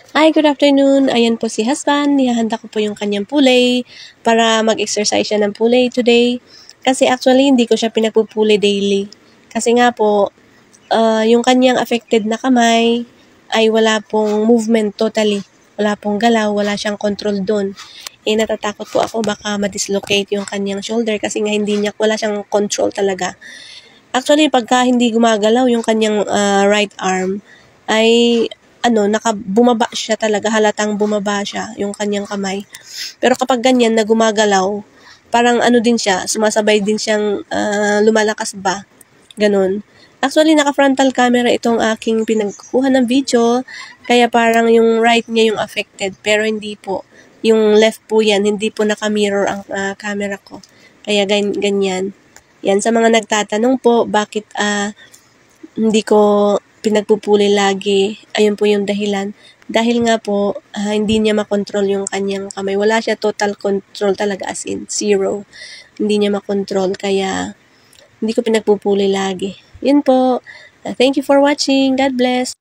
Hi, good afternoon. Ayan po si husband. Nihahanda ko po yung kanyang pulay para mag-exercise siya ng pulay today. Kasi actually, hindi ko siya pinagpupulay daily. Kasi nga po, yung kanyang affected na kamay ay wala pong movement totally. Wala pong galaw, wala siyang control doon. Natatakot po ako baka ma-dislocate yung kanyang shoulder kasi nga wala siyang control talaga. Actually, pagka hindi gumagalaw yung kanyang right arm, ay bumaba siya talaga, halatang bumaba siya yung kanyang kamay. Pero kapag ganyan na gumagalaw, parang din siya, sumasabay din siyang lumalakas ba, ganun. Actually, naka-frontal camera itong aking pinagkukuha ng video, kaya parang yung right niya yung affected, pero hindi po. Yung left po yan, hindi po naka-mirror ang camera ko. Kaya ganyan. Yan, sa mga nagtatanong po, bakit hindi ko pinagpupuli lagi, ayun po yung dahilan. Dahil nga po, hindi niya makontrol yung kanyang kamay. Wala siya total control talaga, as in, zero. Hindi niya makontrol, kaya hindi ko pinagpupuli lagi. Yun po. Thank you for watching. God bless.